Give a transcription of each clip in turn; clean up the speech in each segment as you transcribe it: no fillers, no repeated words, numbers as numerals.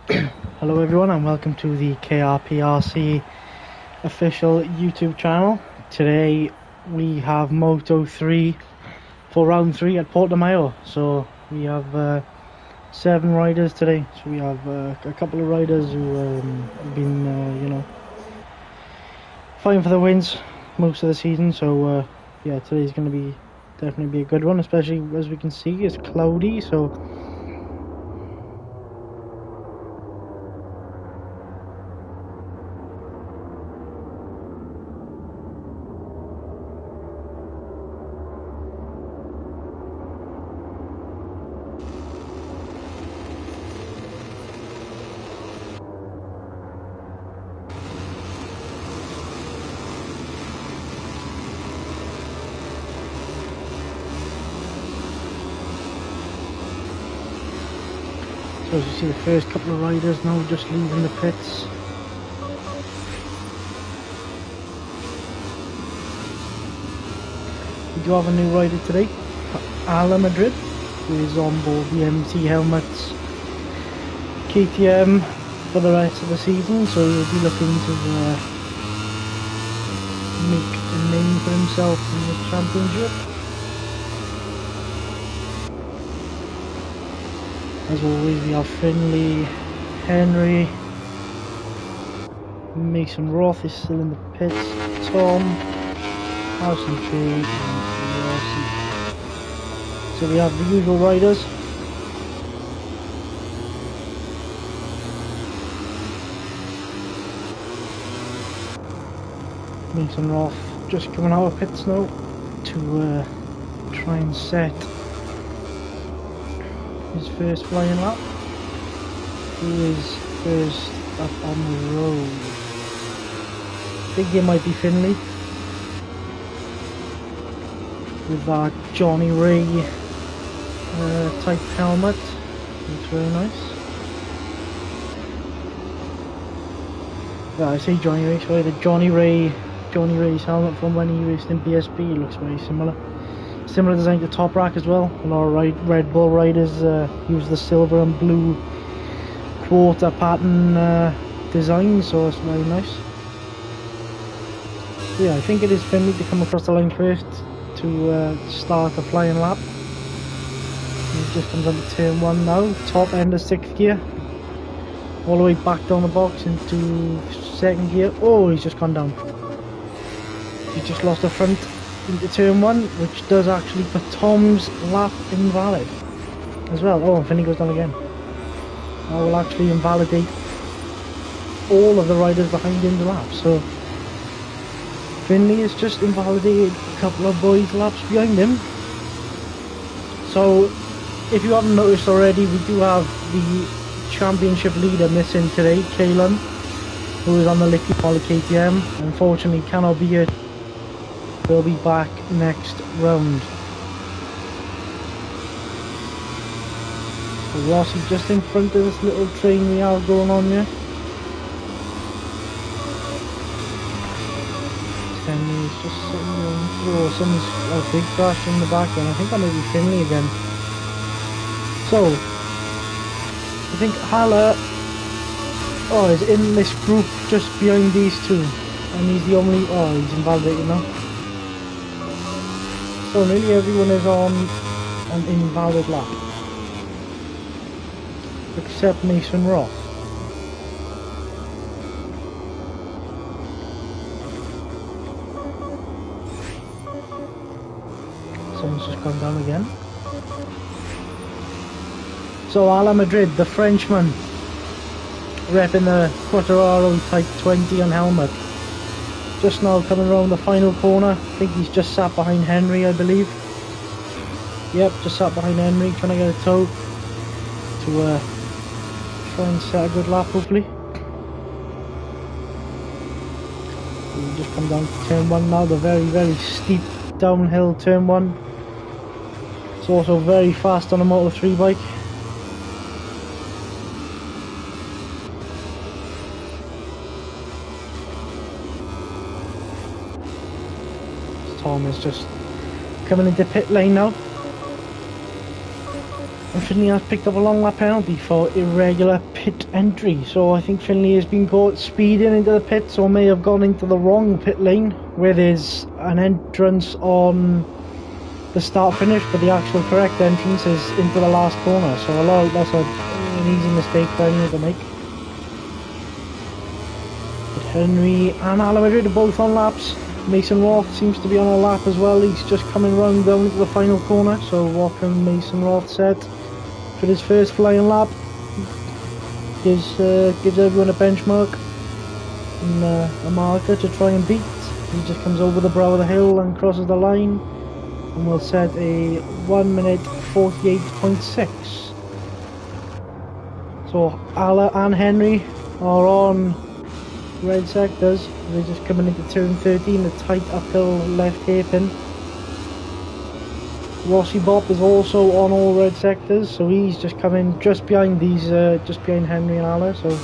Hello everyone and welcome to the KRPRC official YouTube channel. Today we have Moto 3 for round 3 at Portimao. So we have 7 riders today. So we have a couple of riders who have been fighting for the wins most of the season. So yeah, today's going to definitely be a good one, especially as we can see it's cloudy. So as you see, the first couple of riders now just leaving the pits. We do have a new rider today, Madrid, who is on board the MT helmets KTM for the rest of the season, so he'll be looking to make a name for himself in the championship. As always, we have Finley, Henry, Mason Roth is still in the pits, Tom, Harrison K, and Rossi. So we have the usual riders. Mason Roth just coming out of pits now to try and set his first flying lap. Who is first up on the road? I think it might be Finley with that Johnny Ray type helmet. Looks very nice. Yeah, I say Johnny Ray, sorry, the Johnny Ray's helmet from when he raced in BSB looks very similar. Similar design to Top Rack as well. A lot of Red Bull riders use the silver and blue quarter pattern design, so it's very nice. So yeah, I think it is Finley to come across the line first to start a flying lap. He just comes onto turn 1 now, top end of 6th gear, all the way back down the box into 2nd gear. Oh, he's just gone down. He just lost the front into turn 1, which does actually put Tom's lap invalid as well. Oh, and Finley goes down again. That will actually invalidate all of the riders behind him's lap. So Finley has just invalidated a couple of boys' laps behind him. So if you haven't noticed already, we do have the championship leader missing today, Kalen, who is on the Licky Poly KTM. Unfortunately cannot be here. We'll be back next round. So Rossi just in front of this little train we have going on here. Henry's just sitting there. Oh, someone's a big crash in the back end. I think that may be Finley again. So I think Haller is in this group just behind these two. And he's the only he's invalidated now. So nearly everyone is on an invalid lap, except Mason Roth. Someone's just gone down again. So Madrid, the Frenchman, repping the Quartararo Type 20 on helmet. Just now coming around the final corner. I think he's just sat behind Henry, I believe. Yep, just sat behind Henry, trying to get a tow to try and set a good lap, hopefully. We just come down to turn 1 now, the very, very steep downhill turn 1. It's also very fast on a Moto 3 bike. Tom is just coming into pit lane now. And Finley has picked up a long lap penalty for irregular pit entry. So I think Finley has been caught speeding into the pits, or may have gone into the wrong pit lane where there's an entrance on the start finish, but the actual correct entrance is into the last corner. So that's an easy mistake for anyone to make. But Henry and Alamadrid are both on laps. Mason Roth seems to be on a lap as well. He's just coming round down into the final corner. So what can Mason Roth set for his first flying lap? Gives everyone a benchmark and a marker to try and beat. He just comes over the brow of the hill and crosses the line, and will set a 1 minute 48.6. So Ala and Henry are on red sectors. They're just coming into turn 13, the tight uphill left hairpin. Rossi Bop is also on all red sectors, so he's just coming just behind these, just behind Henry and Ala. So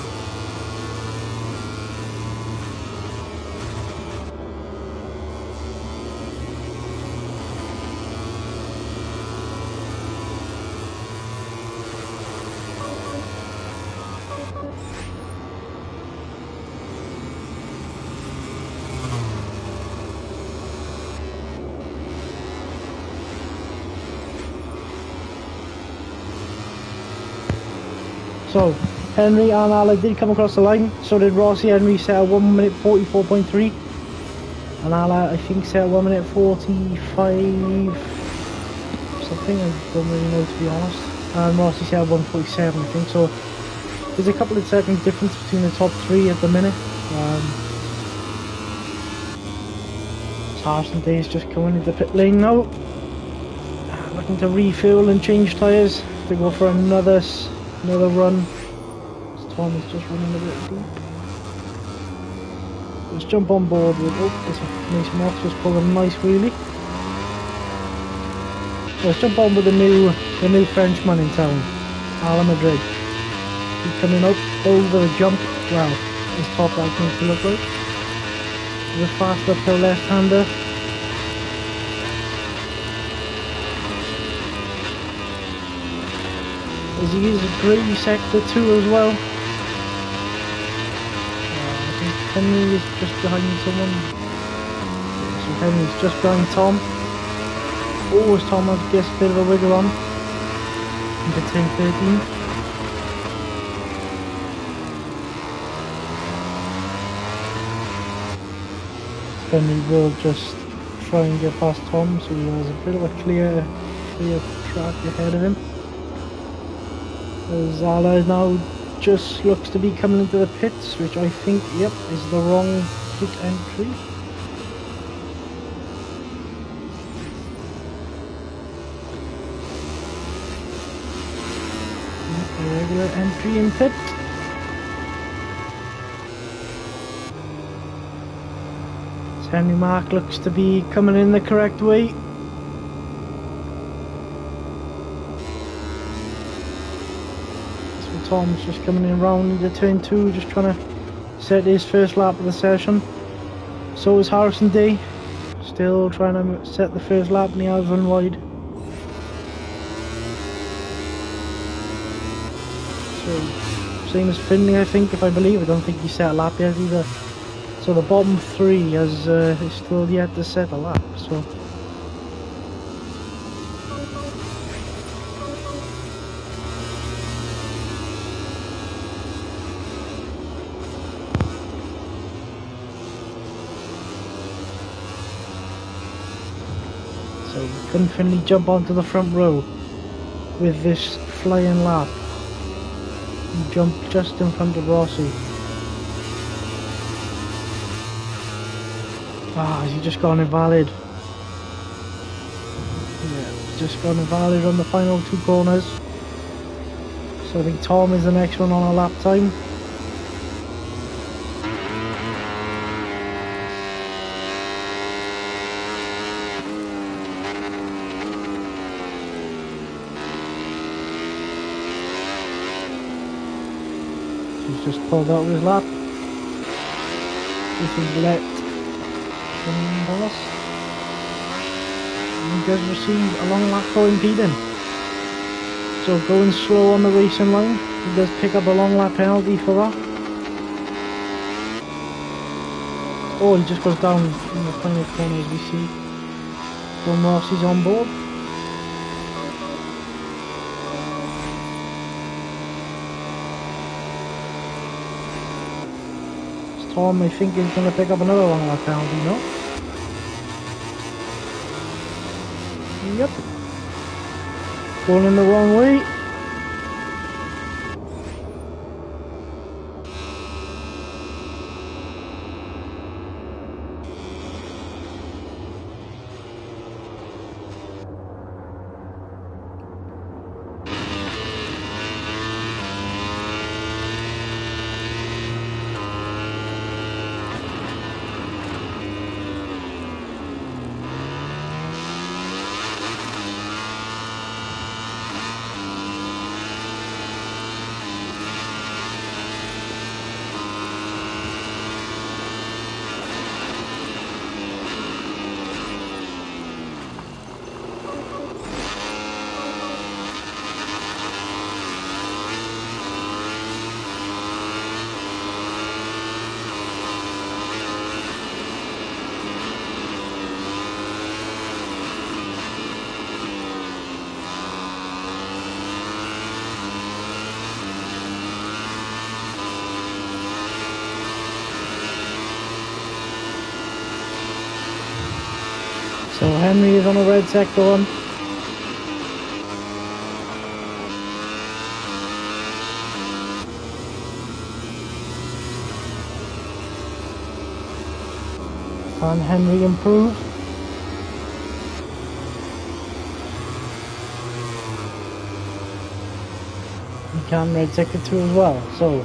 Henry and Ala did come across the line, so did Rossi. Henry set a 1 minute 44.3, and Ala I think set a 1 minute 45 something, I don't really know to be honest, and Rossi set a 1:47 I think. So there's a couple of seconds difference between the top three at the minute. Harrison Day is just coming into the pit lane now, looking to refuel and change tyres to go for another run. Tom is just running a bit deep. Let's jump on board with, this Mason Roth just pulled a nice wheelie. Let's jump on with the new Frenchman in town, Alain Madrid. He's coming up over the jump. Well, his top right needs to look like. The fast uphill left-hander. As he is a grey sector 2 as well. I think Henry is just behind someone. So Henry's just behind Tom. Oh, as Tom gets a bit of a wiggle on into turn 13. Henry will just try and get past Tom, so he has a bit of a clear track ahead of him. Zala now just looks to be coming into the pits, which I think, yep, is the wrong pit entry. A regular entry in pit. Henry Mark looks to be coming in the correct way. So Tom's just coming in round into turn 2, just trying to set his first lap of the session. So is Harrison Day, still trying to set the first lap, and he has run wide. So same as Finley, I think, if I believe. I don't think he set a lap yet either. So the bottom 3 is still yet to set a lap. So can Finley jump onto the front row with this flying lap? He jumped just in front of Rossi. Has he just gone invalid? Yeah, just gone invalid on the final 2 corners. So I think Tom is the next one on a lap time. He's just pulled out of his lap. This is let Dallas. He does receive a long lap for impeding. So going slow on the racing line. He does pick up a long lap penalty for that. Oh, he just goes down in the final corner as we see. Don Rossi's on board. Tom, I think, is going to pick up another long lap penalty, no? Yep. Going in the wrong way. So Henry is on a red sector one. Can Henry improve? He can red sector 2 as well, so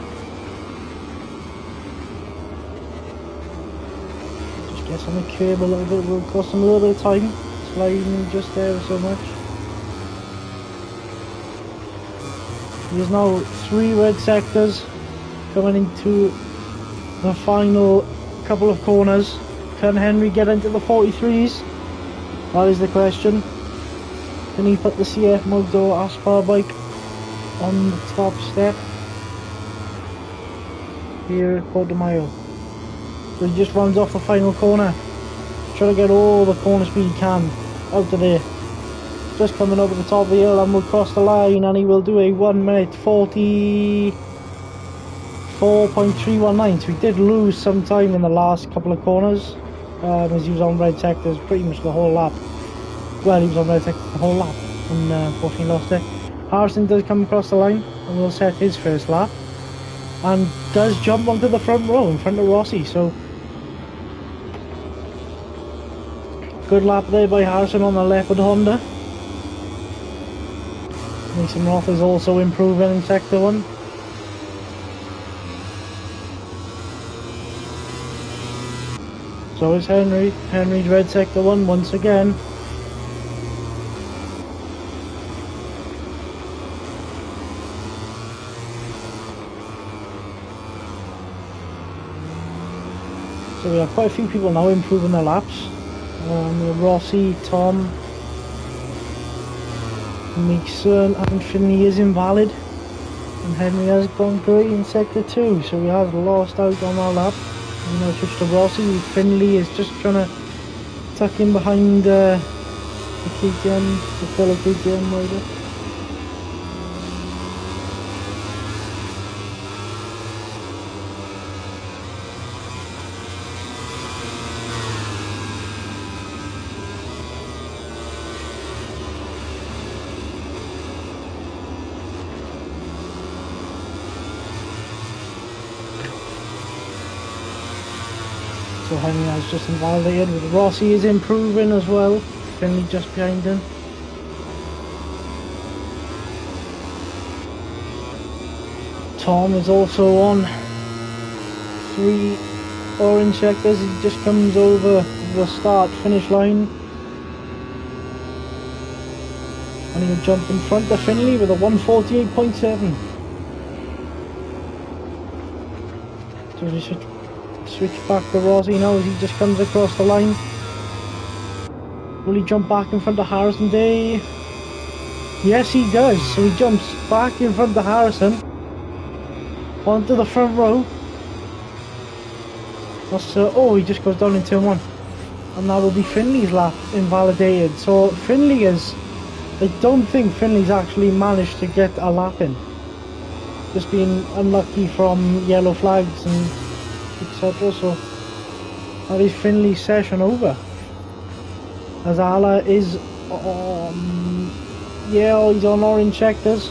gets on the curb a little bit, will cost him a little bit of time, sliding just there so much. There's now 3 red sectors coming into the final couple of corners. Can Henry get into the 43s? That is the question. Can he put the CF Moto Aspar bike on the top step here at Portimao? So he just runs off the final corner, trying to get all the corner speed he can out of there. Just coming over the top of the hill and will cross the line, and he will do a 1 minute 44.319. So he did lose some time in the last couple of corners, as he was on red sectors pretty much the whole lap. Well, he was on red sectors the whole lap and unfortunately lost it. Harrison does come across the line and will set his first lap, and does jump onto the front row in front of Rossi. So good lap there by Harrison on the leopard Honda. Mason Roth is also improving in sector 1. So is Henry. Henry's red sector 1 once again. So we have quite a few people now improving their laps. Rossi, Tom, Mason and Finley is invalid, and Henry has gone great in sector 2, so he has lost out on our lap. We now switch to Rossi. Finley is just trying to tuck in behind the KTM, the fellow KTM rider. So Henry has just invalidated, with Rossi is improving as well. Finley just behind him. Tom is also on 3 orange sectors. He just comes over the start finish line, and he'll jump in front of Finley with a 148.7. So we should switch back to Rossi now as he just comes across the line. Will he jump back in front of Harrison Day? Yes, he does. So he jumps back in front of Harrison onto the front row. That's, oh, he just goes down in turn 1. And that will be Finley's lap invalidated. So Finley is... I don't think Finley's actually managed to get a lap in. Just being unlucky from yellow flags and etc. So that is Finley's session over. As Ala is yeah, he's on orange sectors.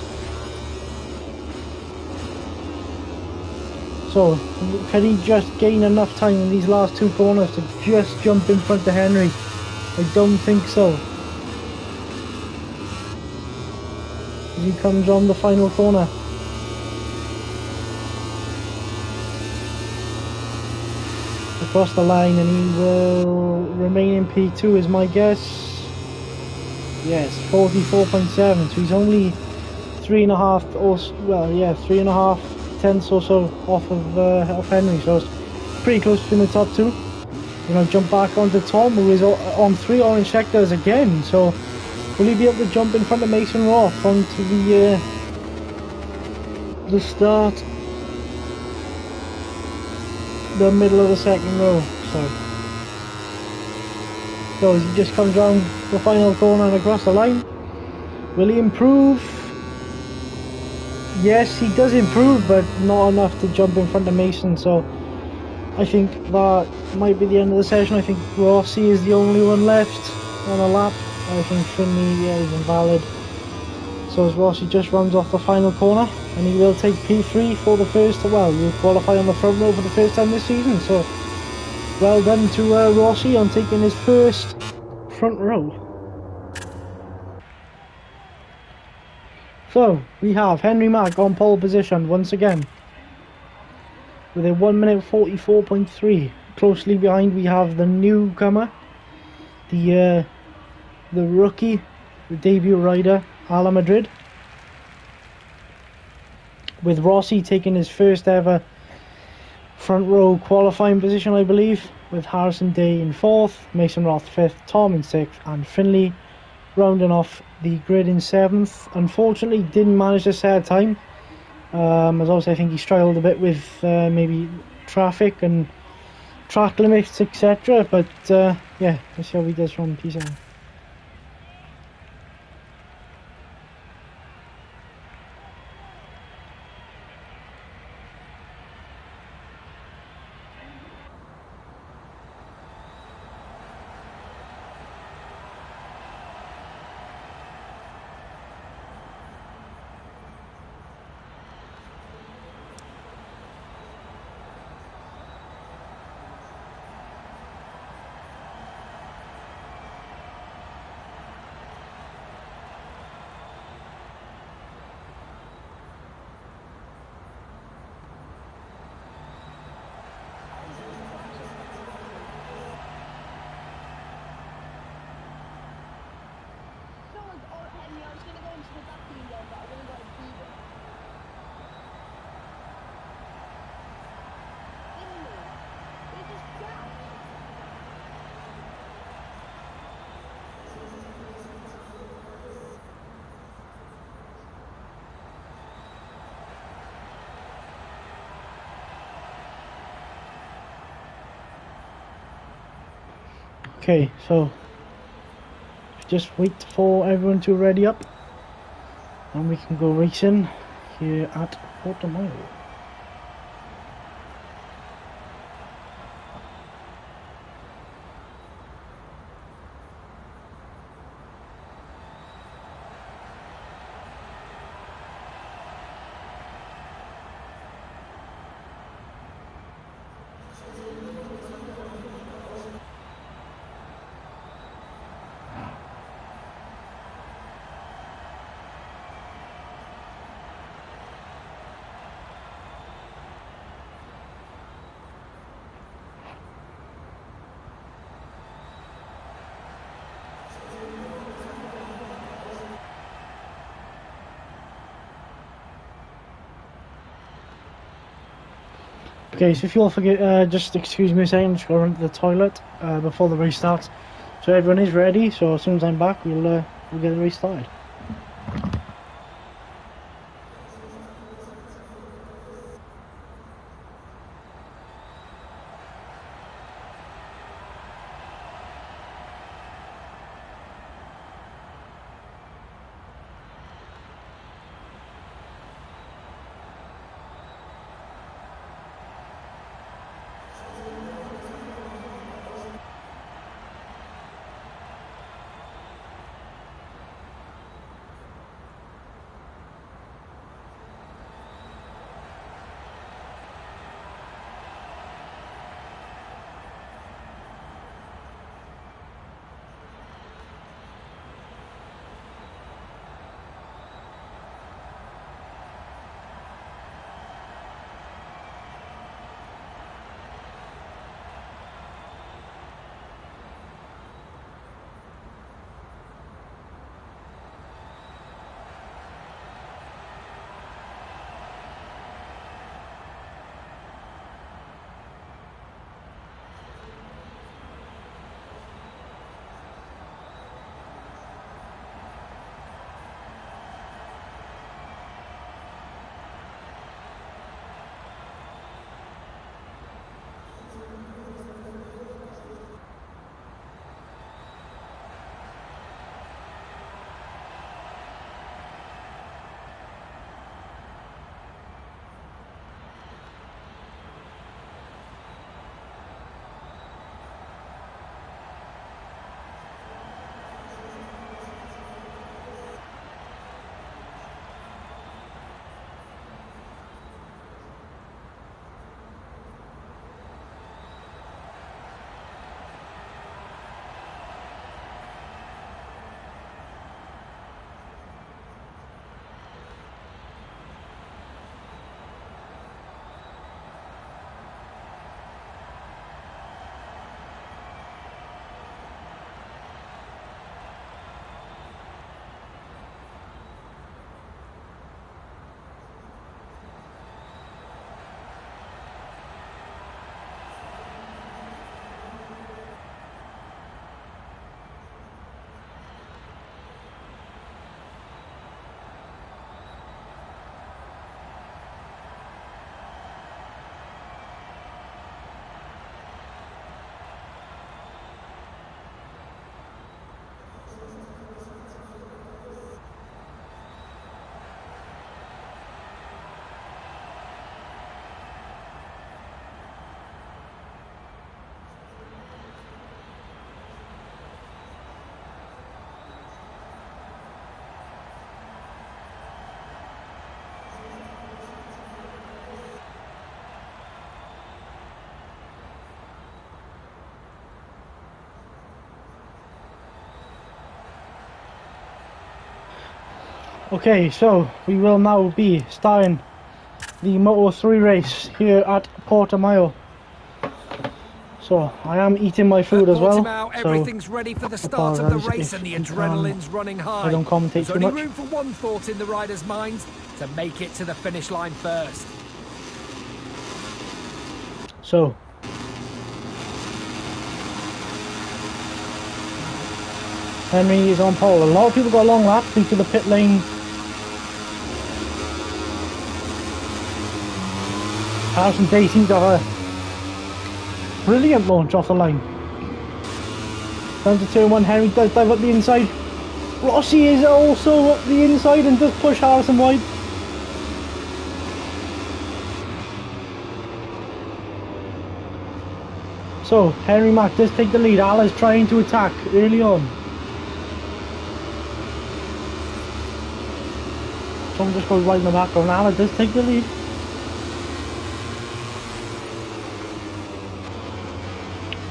So can he just gain enough time in these last 2 corners to just jump in front of Henry? I don't think so. As he comes on the final corner. Across the line, and he will remain in P2 is my guess. Yes, 44.7, so he's only 3.5 or, well, yeah, 3.5 tenths or so off of Henry, so it's pretty close between the top 2. We're going to jump back onto Tom, who is on 3 orange sectors again, so will he be able to jump in front of Mason Roth onto the start, the middle of the second row? So as he just comes round the final corner and across the line, will he improve? Yes, he does improve, but not enough to jump in front of Mason. So I think that might be the end of the session. I think Rossi is the only one left on a lap. I think Finley, yeah, is invalid. So as Rossi just runs off the final corner, and he will take P3 for the first, well, he'll qualify on the front row for the first time this season. So well done to Rossi on taking his first front row. So we have Henry Mack on pole position once again with a 1 minute 44.3. Closely behind we have the newcomer, the rookie, the debut rider, Ala Madrid, with Rossi taking his first ever front row qualifying position, I believe, with Harrison Day in 4th, Mason Roth 5th, Tom in 6th, and Finley rounding off the grid in 7th. Unfortunately, didn't manage to set a time, as also I think he struggled a bit with maybe traffic and track limits, etc. But yeah, let's see how he does from P7. Okay, so just wait for everyone to ready up and we can go racing here at Portimao. Okay, so if you all forget, just excuse me a second, just go run to the toilet before the race starts. So everyone is ready, so as soon as I'm back, we'll get the race started. Okay, so we will now be starting the Moto 3 race here at Portimao. So I am eating my food as well. Portimao, so everything's ready for the start of the race and the adrenaline's running high. I don't commentate There's too only much. room for one thought in the rider's mind: to make it to the finish line first. So Henry is on pole. A lot of people got a long lap due to the pit lane. Harrison Daty got a brilliant launch off the line. Down to turn 1, Henry does dive up the inside. Rossi is also up the inside and does push Harrison wide. So Henry Mack does take the lead. Al is trying to attack early on. Someone just goes right in the background. Al does take the lead.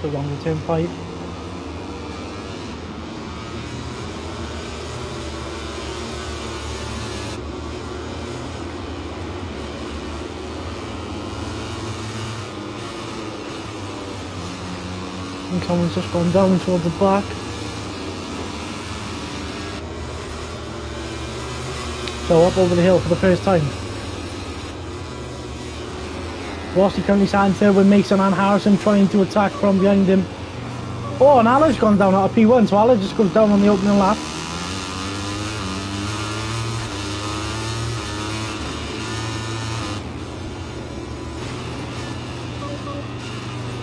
So wrong to turn 5. And someone's just gone down towards the back. So up over the hill for the first time. Rossi currently stands there with Mason and Harrison trying to attack from behind him. Oh, and Ala's gone down at a P1, so Ala just goes down on the opening lap.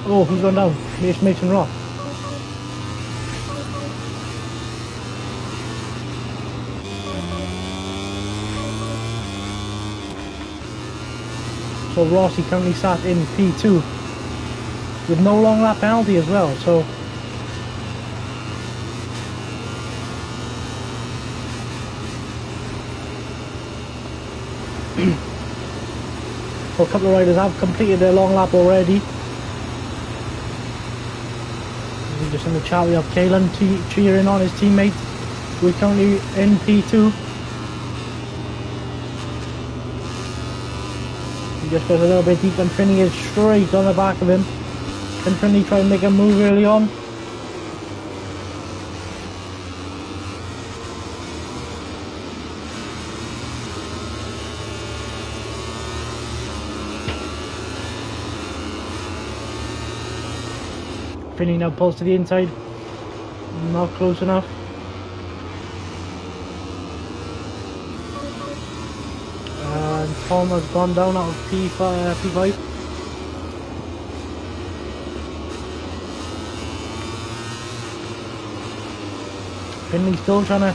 Oh, who's gone down? It's Mason Roth. So Rossi currently sat in P2 with no long lap penalty as well, so a couple of riders have completed their long lap already. Just in the chat we have Kalen cheering on his teammate. We're currently in P2. He just goes a little bit deep and Finney is straight on the back of him. Can Finney try and make a move early on? Finney now pulls to the inside. Not close enough. And Tom has gone down out of P5. Finley's still trying to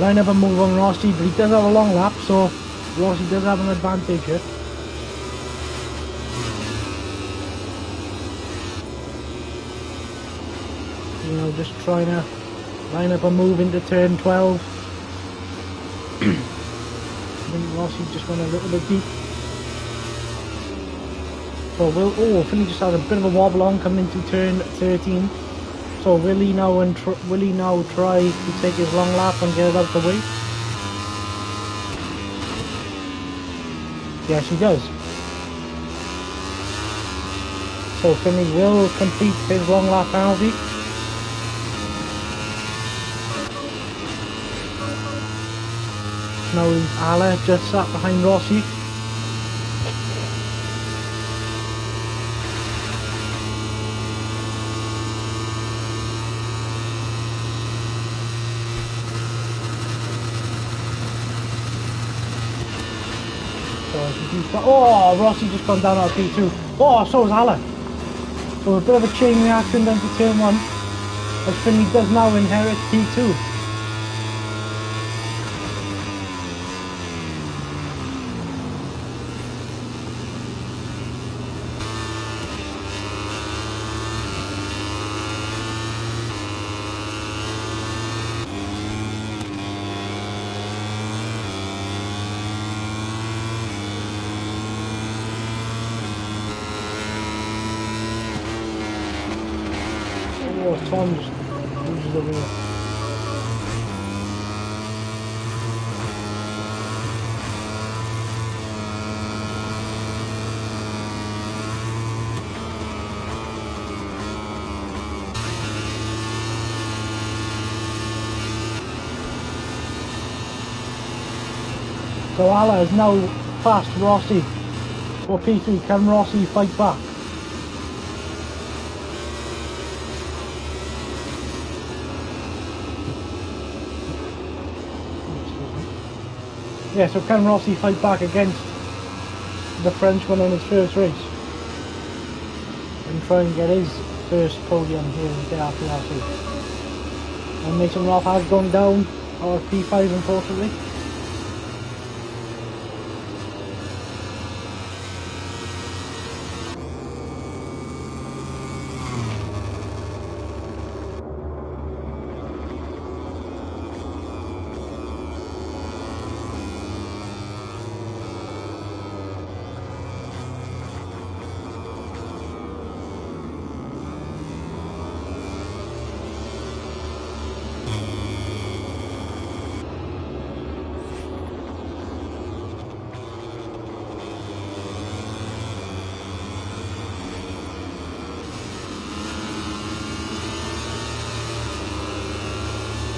line up a move on Rossi, but he does have a long lap, so Rossi does have an advantage here. You know, just trying to line up a move into turn 12. I think Rossi just went a little bit deep. So Finney just had a bit of a wobble on coming into turn 13. So will he now try to take his long lap and get it out the way? Yes, he does. So Finney will complete his long lap penalty. Now Ala just sat behind Rossi. Oh, Rossi just gone down out of P2. Oh, so is Ala. So a bit of a chain reaction down to turn 1. As Finney does now inherit P2. Oh, Tom just loses the wheel. So Allah is now past Rossi. For P3, can Rossi fight back? Yeah, so can Rossi fight back against the Frenchman in his first race? And try and get his first podium here in KRPRC. And Mason Roth has gone down, or P5 unfortunately.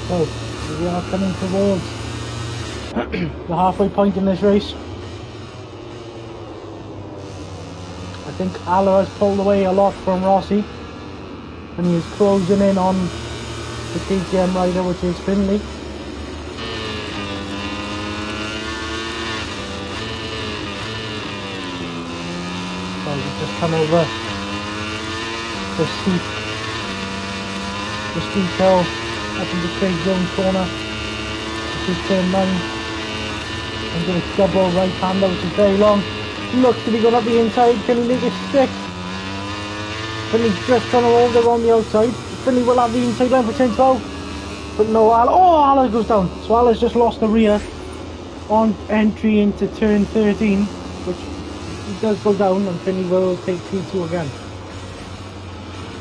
So, we are coming towards the halfway point in this race. I think Allah has pulled away a lot from Rossi, and he is closing in on the KTM rider, which is Finley. So he's just come over the steep hill up into Craig Jones corner. This is turn 9. And doing a double right hander, which is very long. Looks to be going up the inside. Finley make it stick. Finley's just trying to hold it on the outside. Finley will have the inside line for 10-12. But no, Allah goes down. So Allah's just lost the rear on entry into turn 13, which he does go down, and Finley will take P2 again.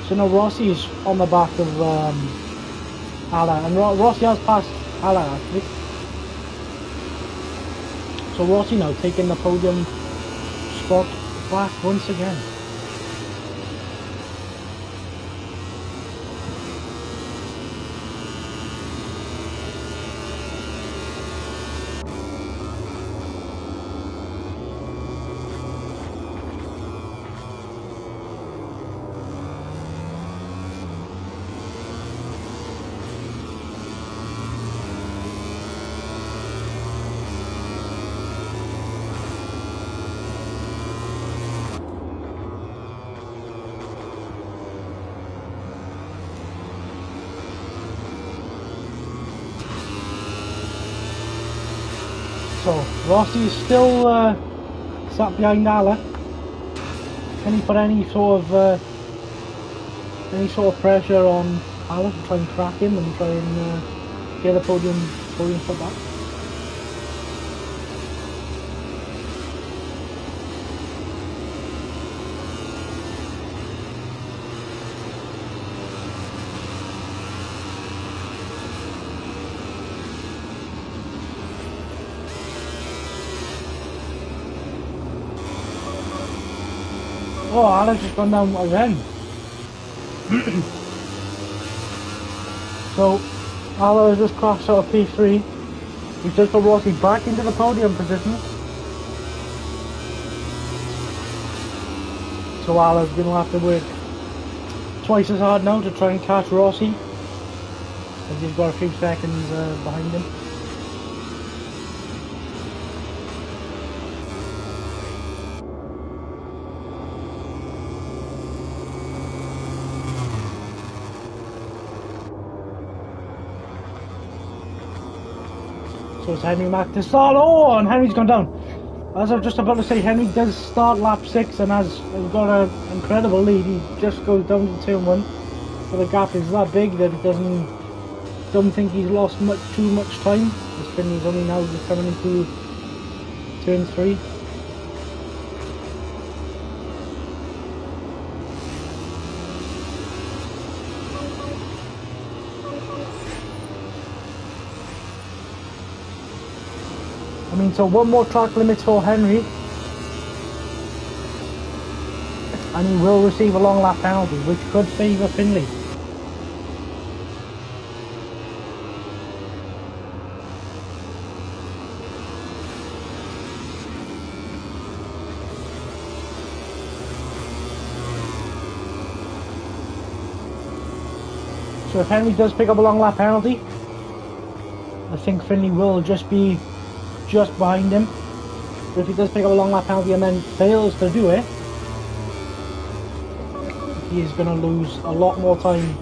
So now Rossi is on the back of Allah, and Rossi has passed Allah actually. So Rossi now taking the podium spot back once again. So Rossi is still sat behind Allah. Can he put any sort of pressure on Allah to try and crack him and try and get a podium spot back? Oh, Alex has gone down again. So, Allah has just crashed out of P3. He's just put Rossi back into the podium position. So Allah's going to have to work twice as hard now to try and catch Rossi, as he's got a few seconds behind him. So it's Henry Mack to start. Oh, and Henry's gone down. As I was just about to say, Henry does start lap 6 and has got an incredible lead. He just goes down to turn 1. So the gap is that big that it don't think he's lost too much time. As Finley's only now just coming into turn 3. I mean, so one more track limit for Henry, and he will receive a long lap penalty, which could favour Finley. So if Henry does pick up a long lap penalty, I think Finley will just be just behind him. But if he does pick up a long lap penalty and then fails to do it, he is going to lose a lot more time.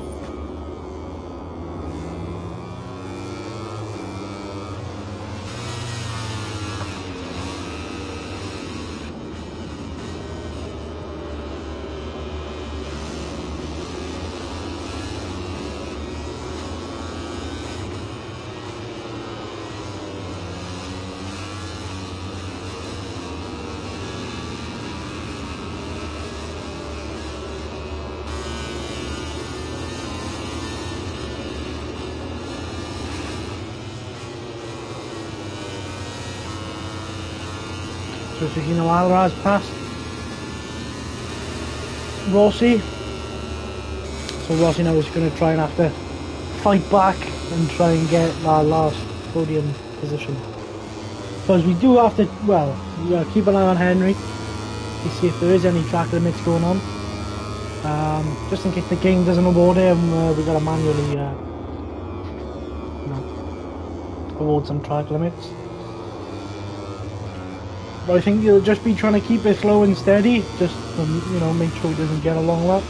So as you know, Alvarez passed Rossi. So Rossi now is going to try and have to fight back and try and get that last podium position. Because we do have to, well, we gotta keep an eye on Henry to see if there is any track limits going on. Just in case the game doesn't award it, and we gotta manually award some track limits. But I think you'll just be trying to keep it slow and steady, just to, make sure it doesn't get a long lap.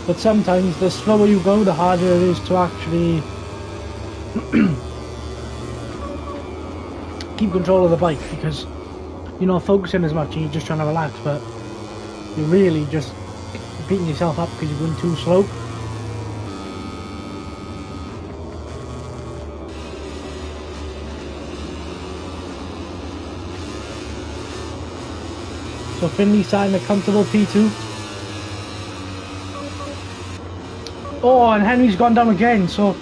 But sometimes the slower you go, the harder it is to actually keep control of the bike, because you're not focusing as much and you're just trying to relax, but you're really just beating yourself up because you're going too slow. So Finley starting a comfortable P2. Oh, and Henry's gone down again, so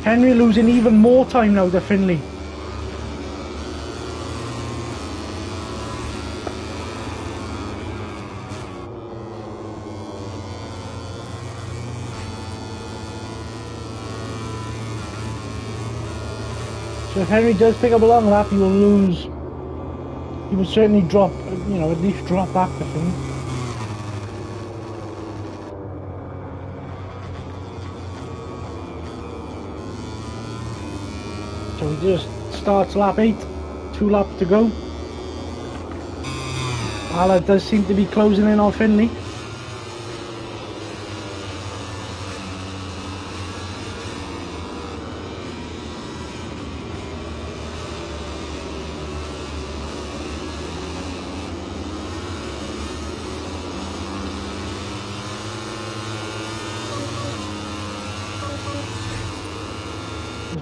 Henry losing even more time now to Finley. So if Henry does pick up a long lap, he will lose. He will certainly drop, at least drop back the thing. So he just starts lap 8, 2 laps to go. Ala does seem to be closing in on Finley.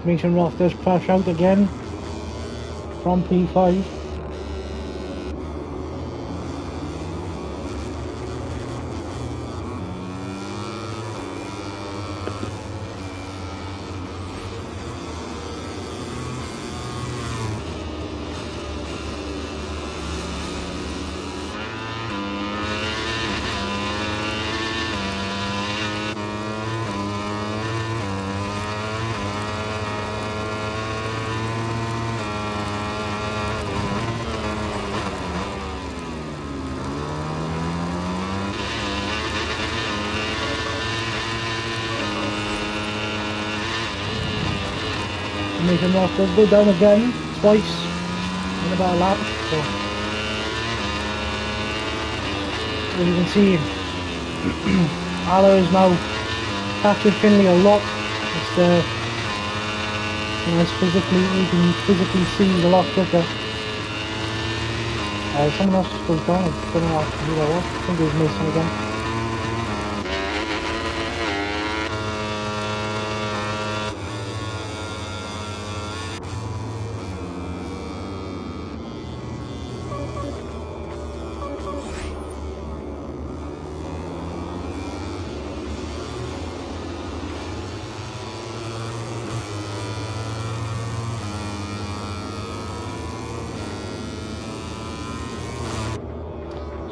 Mason Roth does crash out again from P5. Mason Roth does go down again, twice in about a lap. So as you can see, Ala is now catching Finley a lot. It's it's physically, you can physically see a lot quicker. Someone else just goes down. I don't know who that was. I think it was Mason again.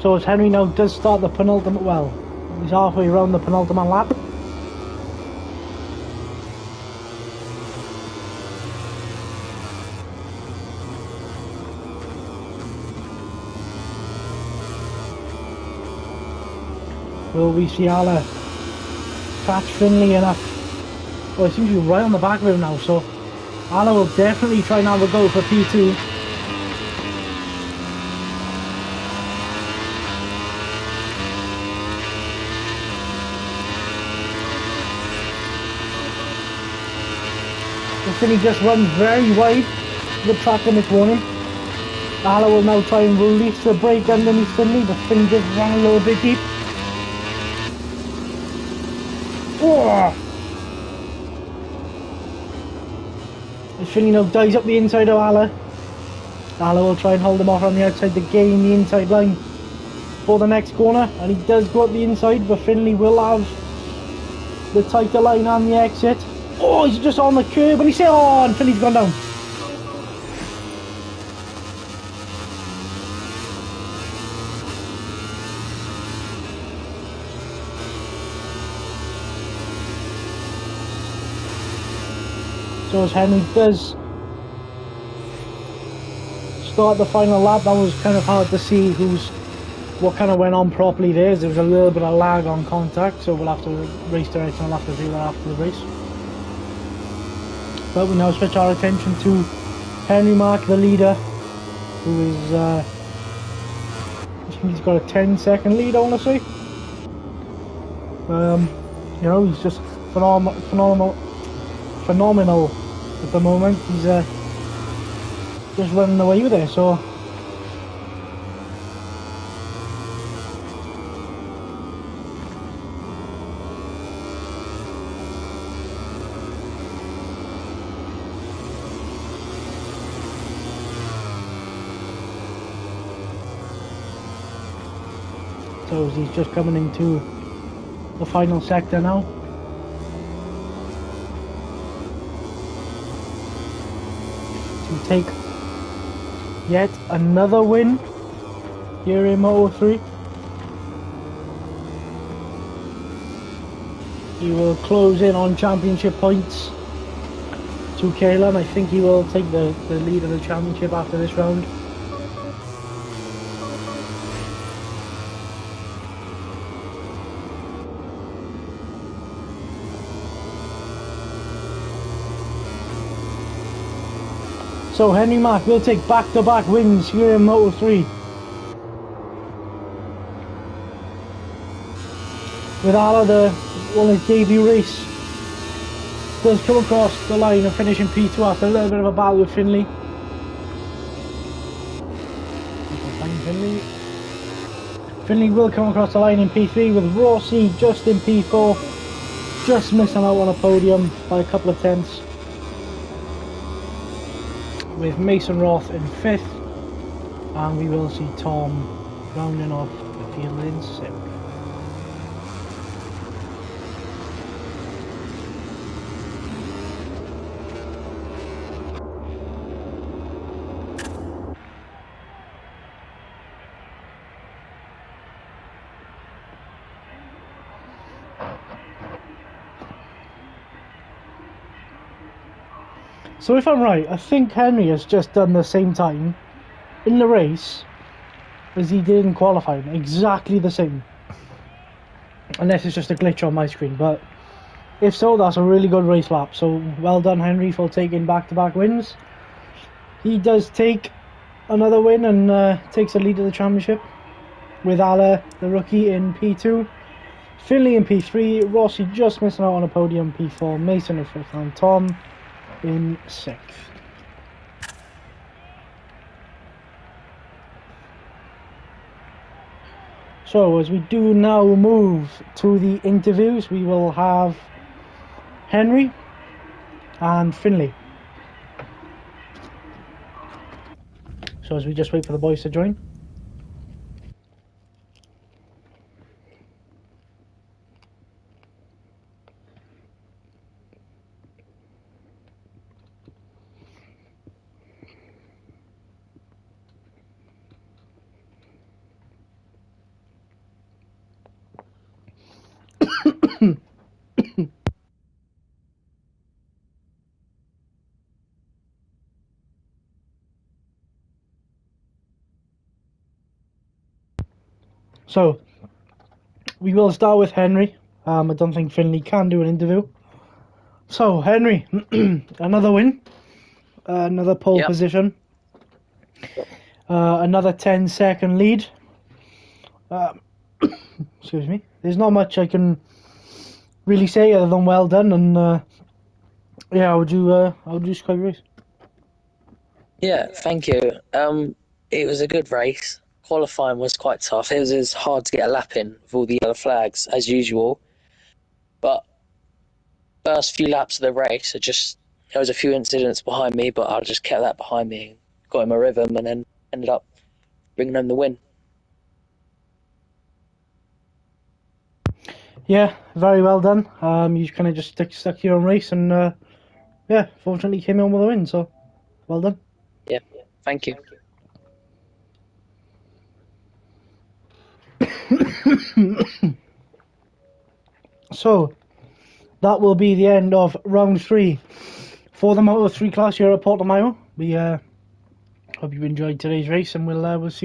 So as Henry now does start the penultimate, well, he's halfway around the penultimate lap. Will we see Ala catch Finley enough? Well, it seems to be right on the back of him now, so Ala will definitely try and have a go for P2. Finley just runs very wide. The track limits warning. Ala will now try and release the brake underneath Finley, but Finley just ran a little bit deep. Oh! As Finley now dives up the inside of Ala. Ala will try and hold him off on the outside to gain the inside line for the next corner, and he does go up the inside, but Finley will have the tighter line on the exit. Oh, he's just on the curb, and he's oh, and Finley's gone down. So as Henry does start the final lap, that was kind of hard to see what kind of went on properly there. There was a little bit of lag on contact, so we'll have to race direction. I'll have to do that after the race. But we now switch our attention to Henry Mark, the leader, who is, I think he's got a 10-second lead, I want to say. You know, he's just phenomenal at the moment. He's just running away with it, so he's just coming into the final sector now. To take yet another win here in Moto3. He will close in on championship points to Kayla, and I think he will take the lead of the championship after this round. So Henry Mark will take back-to-back wins here in Moto3. With Ala, the one his debut race, does come across the line and finish in P2 after a little bit of a battle with Finley. Finley will come across the line in P3 with Rossi just in P4, just missing out on a podium by a couple of tenths, with Mason Roth in 5th, and we will see Tom rounding off the field in 7th. So if I'm right, I think Henry has just done the same time in the race as he did in qualifying. Exactly the same. Unless it's just a glitch on my screen. But if so, that's a really good race lap. So well done, Henry, for taking back-to-back wins. He does take another win and takes the lead of the championship. With Ala, the rookie, in P2. Finley in P3. Rossi just missing out on a podium, P4. Mason in 5th. And Tom in 6th. So as we do now move to the interviews, we will have Henry and Finley. So as we just wait for the boys to join. So, we will start with Henry. I don't think Finley can do an interview. So, Henry, another win, another pole Yep. position, another 10-second lead. Excuse me. There's not much I can really say other than well done. And yeah, how would you describe your race? Yeah, thank you. It was a good race. Qualifying was quite tough. It was hard to get a lap in with all the yellow flags as usual. But first few laps of the race, there was a few incidents behind me, but I just kept that behind me, got in my rhythm, and then ended up bringing home the win. Yeah, very well done. You kind of just stuck to your own race, and yeah, fortunately came in with a win. So, well done. Yeah, thank you. So, that will be the end of round 3 for the Moto 3 class here at Portimao. We hope you enjoyed today's race, and we'll see you